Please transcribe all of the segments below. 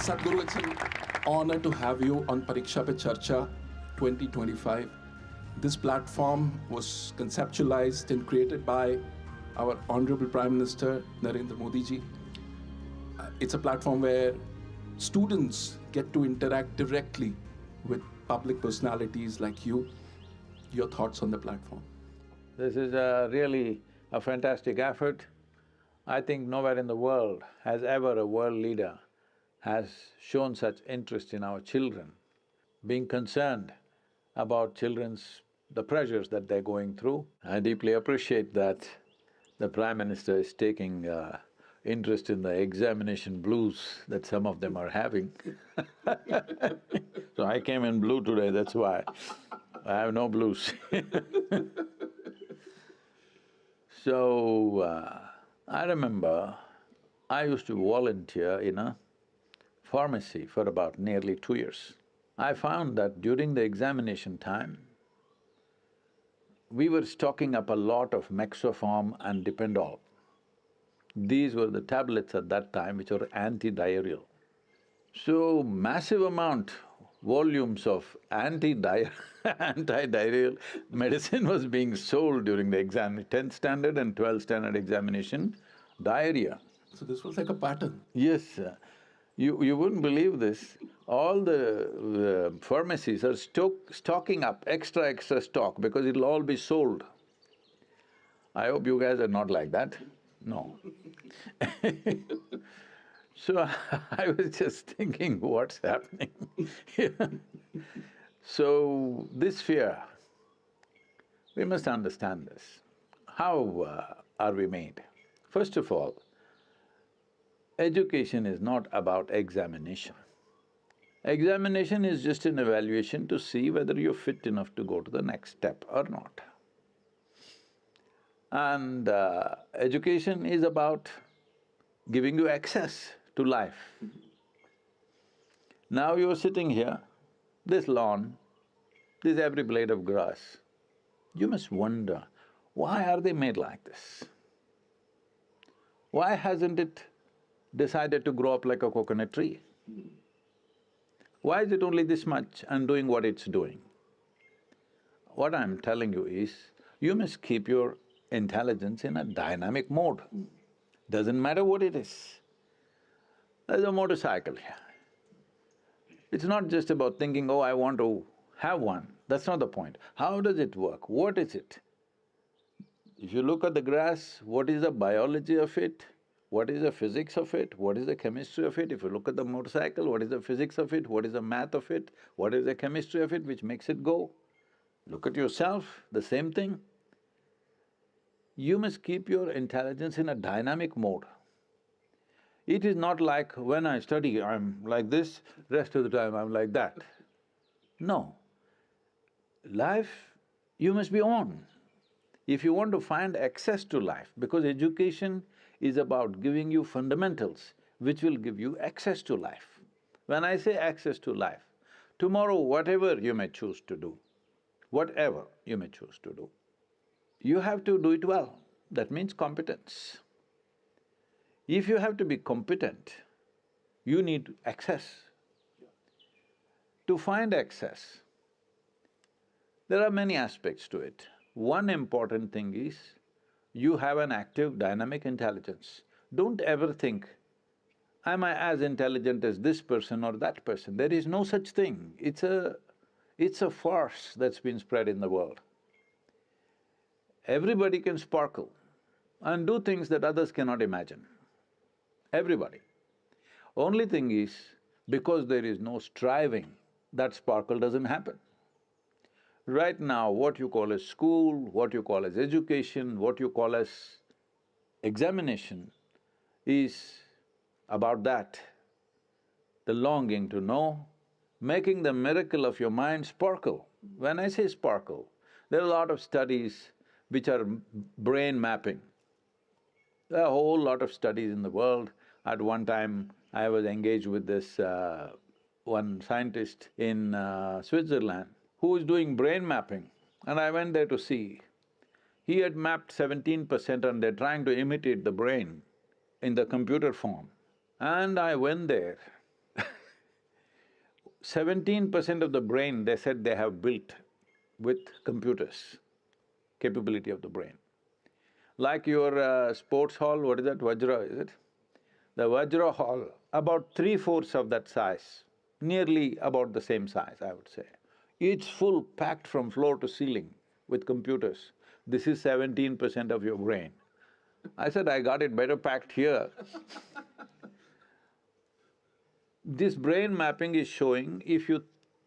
Sadhguru, it's an honor to have you on Pariksha Pe Charcha 2025. This platform was conceptualized and created by our Honorable Prime Minister Narendra Modi ji. It's a platform where students get to interact directly with public personalities like you. Your thoughts on the platform? This is really a fantastic effort. I think nowhere in the world has ever a world leader has shown such interest in our children, being concerned about the pressures that they're going through. I deeply appreciate that the Prime Minister is taking interest in the examination blues that some of them are having. So I came in blue today, that's why. I have no blues. So, I remember I used to volunteer in a pharmacy for about nearly 2 years. I found that during the examination time, we were stocking up a lot of Mexoform and Dipendol. These were the tablets at that time which were anti-diarrheal. So, massive volumes of anti-diarrheal medicine was being sold during the 10th standard and 12th standard examination, diarrhea. So this was like a pattern? Yes, you wouldn't believe this. All the pharmacies are stocking up extra stock because it'll all be sold. I hope you guys are not like that. No. So I was just thinking, what's happening? So this fear, we must understand this. How are we made? First of all, education is not about examination. Examination is just an evaluation to see whether you're fit enough to go to the next step or not. And education is about giving you access to life. Now you're sitting here, this lawn, this every blade of grass, you must wonder, why are they made like this? Why hasn't it decided to grow up like a coconut tree? Why is it only this much and doing what it's doing? What I'm telling you is, you must keep your intelligence in a dynamic mode. Doesn't matter what it is. There's a motorcycle here. It's not just about thinking, oh, I want to have one, that's not the point. How does it work? What is it? If you look at the grass, what is the biology of it? What is the physics of it? What is the chemistry of it? If you look at the motorcycle, what is the physics of it? What is the math of it? What is the chemistry of it which makes it go? Look at yourself, the same thing. You must keep your intelligence in a dynamic mode. It is not like when I study, I'm like this, rest of the time I'm like that. No. Life, you must be on. If you want to find access to life, because education is about giving you fundamentals which will give you access to life. When I say access to life, tomorrow whatever you may choose to do, whatever you may choose to do, you have to do it well. That means competence. If you have to be competent, you need access. To find access, there are many aspects to it. One important thing is, you have an active, dynamic intelligence. Don't ever think, am I as intelligent as this person or that person? There is no such thing. It's a farce that's been spread in the world. Everybody can sparkle and do things that others cannot imagine. Everybody. Only thing is, because there is no striving, that sparkle doesn't happen. Right now, what you call as school, what you call as education, what you call as examination is about that, the longing to know, making the miracle of your mind sparkle. When I say sparkle, there are a lot of studies which are brain mapping. There are a whole lot of studies in the world. At one time, I was engaged with this one scientist in Switzerland who was doing brain mapping, and I went there to see. He had mapped 17% and they're trying to imitate the brain in the computer form. And I went there 17% of the brain they said they have built with computers, capability of the brain. Like your sports hall, what is that, Vajra, is it? The Vajra hall, about 3/4 of that size, nearly about the same size, I would say. It's full, packed from floor to ceiling with computers. This is 17% of your brain. I said, I got it better packed here. This brain mapping is showing if you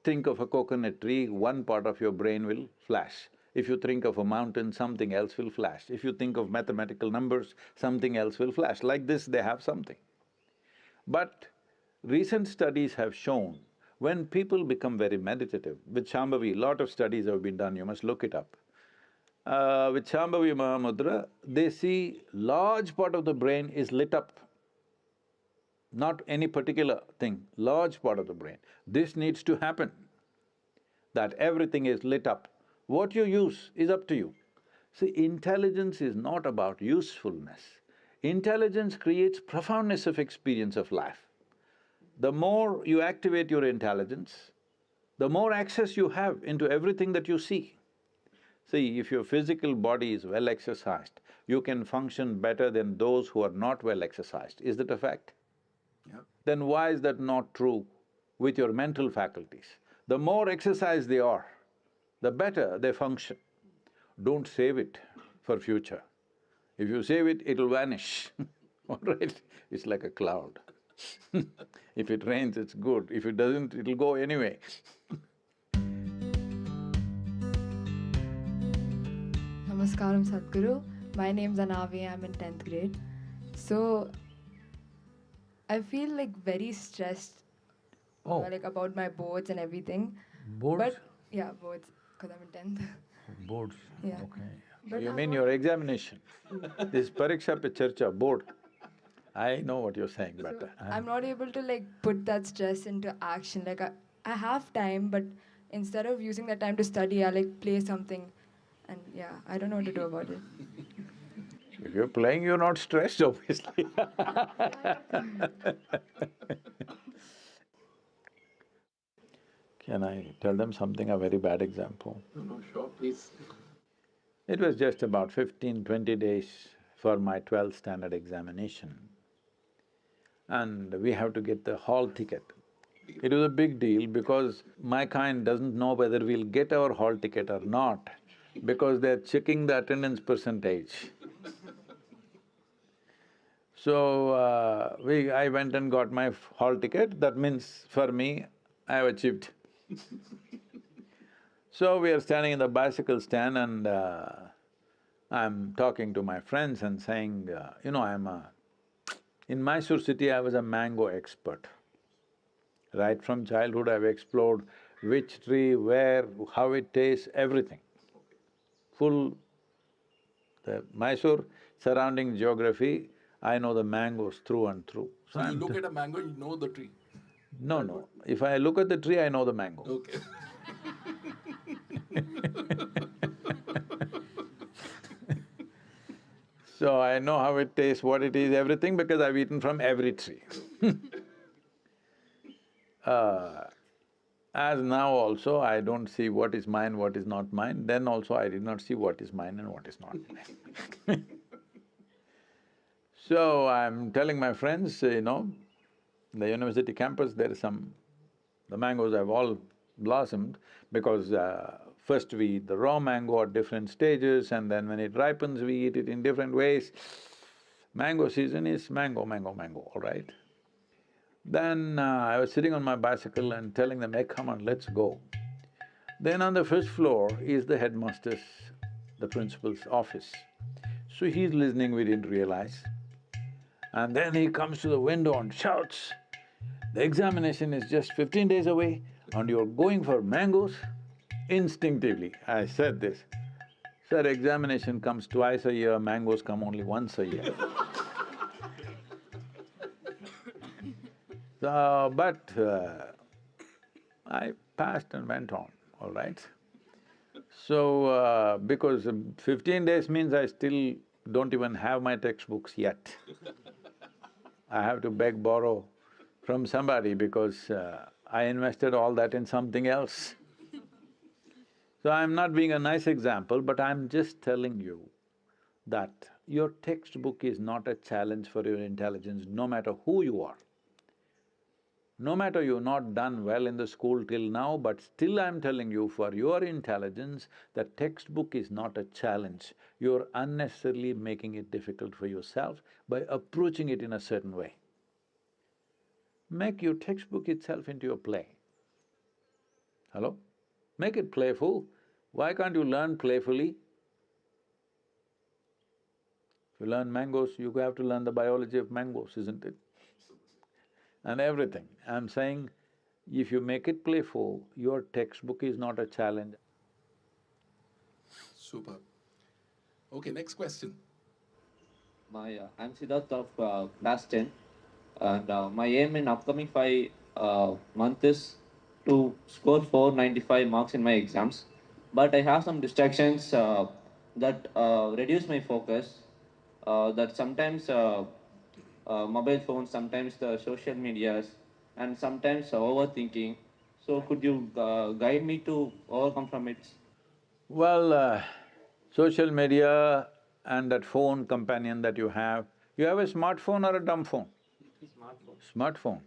think of a coconut tree, one part of your brain will flash. If you think of a mountain, something else will flash. If you think of mathematical numbers, something else will flash. Like this, they have something. But recent studies have shown when people become very meditative, with Shambhavi, lot of studies have been done, you must look it up. With Shambhavi Mahamudra, they see large part of the brain is lit up. Not any particular thing, large part of the brain. This needs to happen, that everything is lit up. What you use is up to you. See, intelligence is not about usefulness. Intelligence creates profoundness of experience of life. The more you activate your intelligence, the more access you have into everything that you see. See, if your physical body is well exercised, you can function better than those who are not well exercised. Is that a fact? Yeah. Then why is that not true with your mental faculties? The more exercised they are, the better they function. Don't save it for future. If you save it, it'll vanish, all right? It's like a cloud. If it rains, it's good. If it doesn't, it'll go anyway. Namaskaram Sadhguru. My name's Anavi, I'm in 10th grade. So, I feel like very stressed like about my boards and everything. Boards? But yeah, boards, because I'm in 10th. Boards, Yeah. okay. But You I mean want- your examination? This Pariksha Pe Charcha, board. I know what you're saying, but So, I'm not able to like put that stress into action. Like I have time, but instead of using that time to study, I like play something. And yeah, I don't know what to do about it. if you're playing, you're not stressed, obviously. Can I tell them something, a very bad example? No, sure, please. It was just about 15-20 days for my 12th standard examination. And we have to get the hall ticket. It was a big deal because my kind doesn't know whether we'll get our hall ticket or not, because they're checking the attendance percentage. So, I went and got my hall ticket, that means for me, I have achieved. So we are standing in the bicycle stand and I'm talking to my friends and saying, in Mysore city I was a mango expert. Right from childhood I've explored which tree, where, how it tastes, everything. Full… the Mysore surrounding geography, I know the mangoes through and through. So you look at a mango, you know the tree. No. If I look at the tree, I know the mango. Okay. So I know how it tastes, what it is, everything, because I've eaten from every tree. As now also, I don't see what is mine, what is not mine, then also I did not see what is mine and what is not mine. So I'm telling my friends, the university campus, there is the mangoes have all blossomed because first we eat the raw mango at different stages and then when it ripens, we eat it in different ways. Mango season is mango, all right? Then I was sitting on my bicycle and telling them, hey, come on, let's go. Then on the first floor is the headmaster's, the principal's office. So he's listening, we didn't realize. And then he comes to the window and shouts, the examination is just 15 days away and you're going for mangoes? Instinctively, I said this, sir, examination comes twice a year, mangoes come only once a year. But I passed and went on, all right? So, because 15 days means I still don't even have my textbooks yet. I have to beg, borrow from somebody because I invested all that in something else. So I'm not being a nice example, but I'm just telling you that your textbook is not a challenge for your intelligence, no matter who you are. No matter you've not done well in the school till now, but still I'm telling you, for your intelligence, the textbook is not a challenge. You're unnecessarily making it difficult for yourself by approaching it in a certain way. Make your textbook itself into a play. Hello? Make it playful. Why can't you learn playfully? If you learn mangoes, you have to learn the biology of mangoes, isn't it? And everything. I'm saying, if you make it playful, your textbook is not a challenge. Super. Okay, next question. I'm Siddharth of class 10, and my aim in upcoming 5 months is to score 495 marks in my exams. But I have some distractions that reduce my focus. That sometimes mobile phones, sometimes the social medias, and sometimes overthinking. So could you guide me to overcome from it? Well, social media and that phone companion that you have a smartphone or a dumb phone? Smartphone. Smartphone.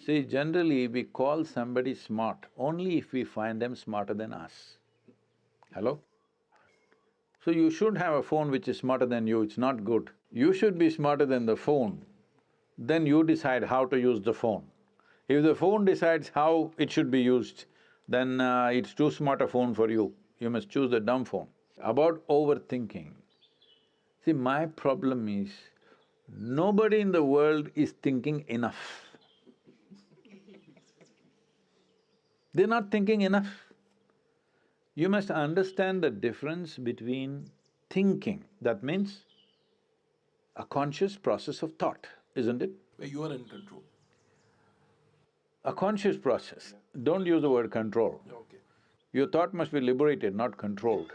See, generally we call somebody smart only if we find them smarter than us. Hello? So you should have a phone which is smarter than you, it's not good. You should be smarter than the phone, then you decide how to use the phone. If the phone decides how it should be used, then it's too smart a phone for you. You must choose the dumb phone. About overthinking, see, my problem is, nobody in the world is thinking enough. They're not thinking enough. You must understand the difference between thinking, that means a conscious process of thought, isn't it? Where you are in control. A conscious process, don't use the word control. Okay. Your thought must be liberated, not controlled.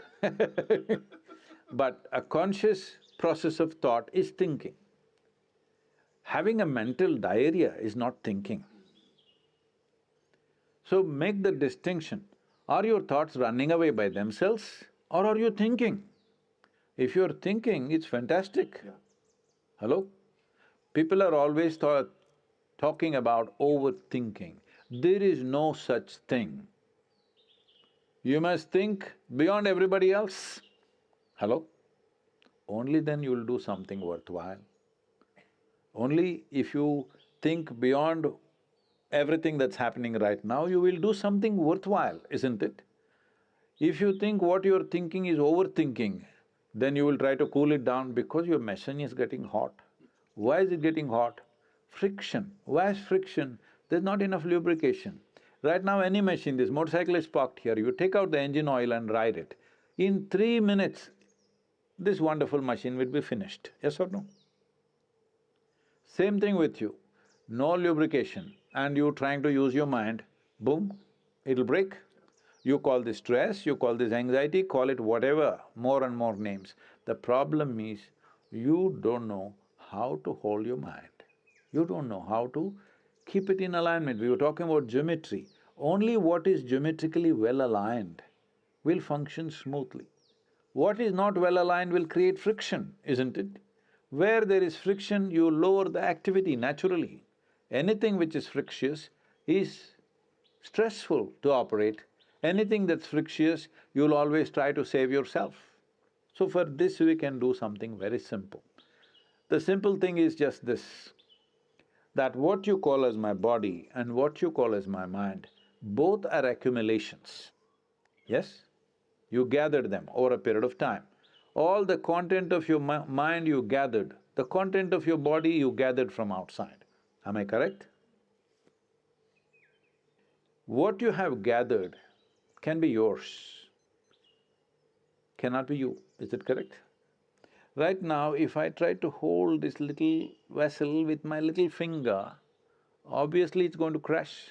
But a conscious process of thought is thinking. Having a mental diarrhea is not thinking. So make the distinction. Are your thoughts running away by themselves or are you thinking? If you're thinking, it's fantastic. Yeah. Hello? People are always talking about overthinking. There is no such thing. You must think beyond everybody else. Hello? Only then you'll do something worthwhile. Only if you think beyond everything that's happening right now, you will do something worthwhile, isn't it? If you think what you're thinking is overthinking, then you will try to cool it down because your machine is getting hot. Why is it getting hot? Friction. Why is friction? There's not enough lubrication. Right now any machine, this motorcycle is parked here, you take out the engine oil and ride it. In 3 minutes, this wonderful machine will be finished, yes or no? Same thing with you, no lubrication and you trying to use your mind, boom, it'll break. You call this stress, you call this anxiety, call it whatever, more and more names. The problem is, you don't know how to hold your mind. You don't know how to keep it in alignment. We were talking about geometry. Only what is geometrically well aligned will function smoothly. What is not well aligned will create friction, isn't it? Where there is friction, you lower the activity naturally. Anything which is frictious is stressful to operate. Anything that's frictious, you'll always try to save yourself. So for this we can do something very simple. The simple thing is just this, that what you call as my body and what you call as my mind, both are accumulations. Yes? You gathered them over a period of time. All the content of your mind you gathered, the content of your body you gathered from outside. Am I correct? What you have gathered can be yours, cannot be you, is it correct? Right now, if I try to hold this little vessel with my little finger, obviously it's going to crash.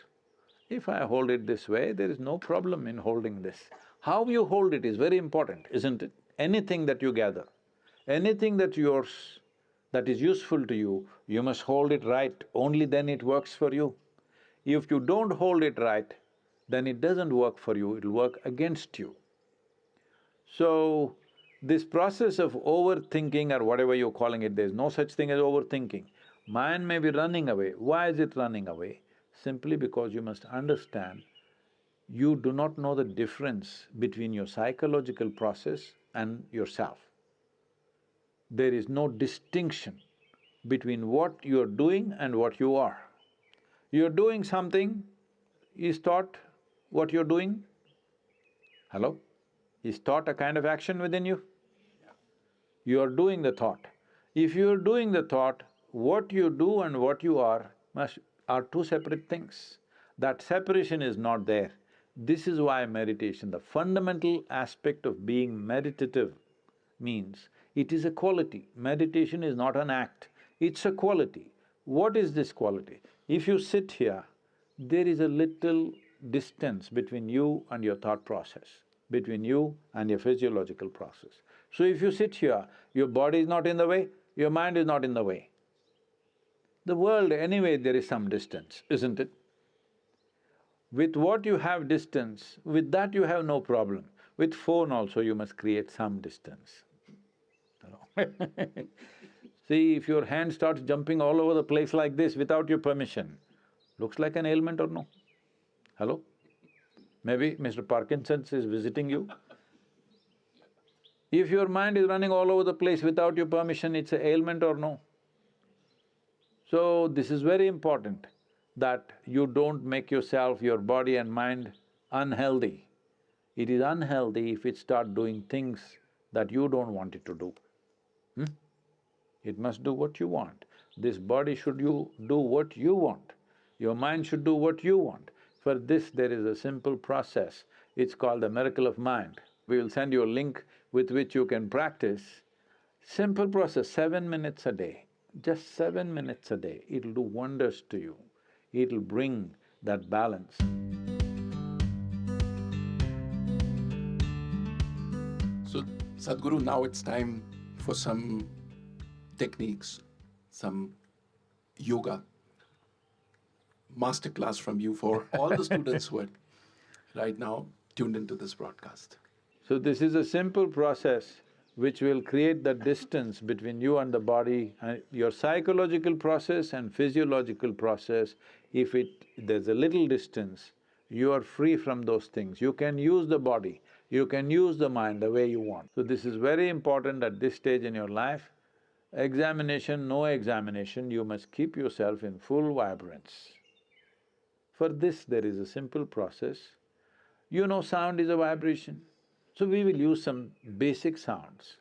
If I hold it this way, there is no problem in holding this. How you hold it is very important, isn't it? Anything that you gather, anything that's yours, that is useful to you, you must hold it right, only then it works for you. If you don't hold it right, then it doesn't work for you, it'll work against you. So, this process of overthinking or whatever you're calling it, there's no such thing as overthinking. Mind may be running away. Why is it running away? Simply because you must understand, you do not know the difference between your psychological process and yourself. There is no distinction between what you're doing and what you are. You're doing something, is thought what you're doing? Hello? Is thought a kind of action within you? You are doing the thought. If you are doing the thought, what you do and what you are are two separate things. That separation is not there. This is why meditation, the fundamental aspect of being meditative means it is a quality. Meditation is not an act, it's a quality. What is this quality? If you sit here, there is a little distance between you and your thought process, between you and your physiological process. So if you sit here, your body is not in the way, your mind is not in the way. The world, anyway, there is some distance, isn't it? With what you have distance, with that you have no problem. With phone also you must create some distance. See, if your hand starts jumping all over the place like this without your permission, looks like an ailment or no? Hello? Maybe Mr. Parkinson's is visiting you. If your mind is running all over the place without your permission, it's an ailment or no? So, this is very important that you don't make yourself, your body and mind unhealthy. It is unhealthy if it starts doing things that you don't want it to do. It must do what you want. This body should do what you want. Your mind should do what you want. For this, there is a simple process. It's called the miracle of mind. We will send you a link with which you can practice. Simple process, 7 minutes a day. Just 7 minutes a day, it'll do wonders to you. It'll bring that balance. So, Sadhguru, now it's time for some techniques, some yoga masterclass from you for all the students who are right now tuned into this broadcast. So this is a simple process which will create the distance between you and the body, and your psychological process and physiological process. If there's a little distance, you are free from those things. You can use the body, you can use the mind the way you want. So this is very important at this stage in your life. Examination, no examination, you must keep yourself in full vibrance. For this, there is a simple process. You know sound is a vibration, so we will use some basic sounds.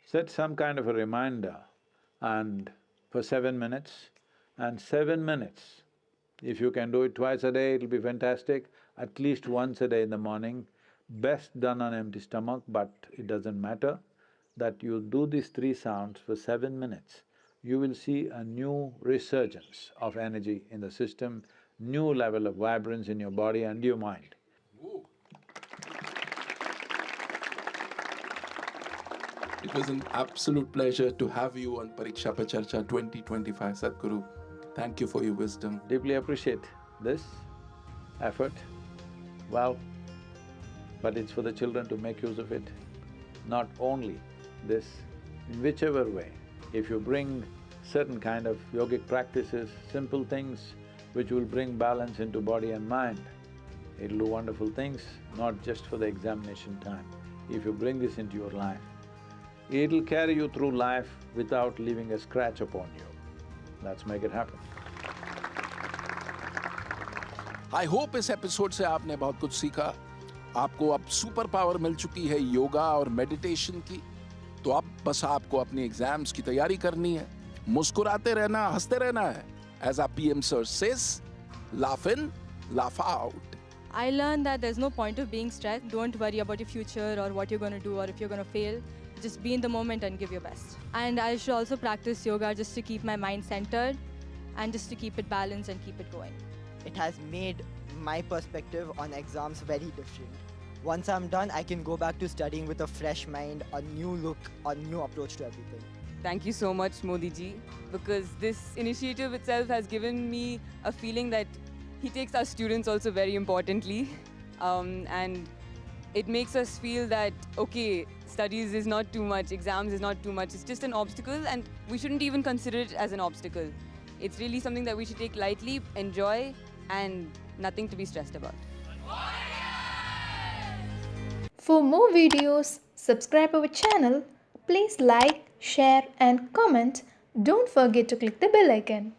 Set some kind of a reminder and for 7 minutes, and 7 minutes. If you can do it twice a day, it'll be fantastic. At least once a day in the morning, best done on empty stomach, but it doesn't matter. That you do these 3 sounds for 7 minutes, you will see a new resurgence of energy in the system, new level of vibrance in your body and your mind. It was an absolute pleasure to have you on Pariksha Pe Charcha 2025, Sadhguru. Thank you for your wisdom. Deeply appreciate this effort. Well, but it's for the children to make use of it. Not only this, in whichever way, if you bring certain kind of yogic practices, simple things which will bring balance into body and mind, it'll do wonderful things, not just for the examination time. If you bring this into your life, it'll carry you through life without leaving a scratch upon you. Let's make it happen. I hope इस episode से आपने बहुत कुछ सीखा। आपको अब super power मिल चुकी है योगा और मेडिटेशन की। तो अब बस आपको अपनी एग्जाम्स की तैयारी करनी है, मुस्कुराते रहना, हंसते रहना है. As our PM sir says, laugh in, laugh out. I learned that there's no point of being stressed. Don't worry about your future or what you're going to do or if you're going to fail. Just be in the moment and give your best. And I should also practice yoga just to keep my mind centered and just to keep it balanced and keep it going. It has made my perspective on exams very different. Once I'm done, I can go back to studying with a fresh mind, a new look, a new approach to everything. Thank you so much, Modi ji, because this initiative itself has given me a feeling that he takes our students also very importantly. And it makes us feel that, okay, studies is not too much, exams is not too much, it's just an obstacle and we shouldn't even consider it as an obstacle. It's really something that we should take lightly, enjoy, and nothing to be stressed about. For more videos, subscribe our channel. Please like, share and comment. Don't forget to click the bell icon.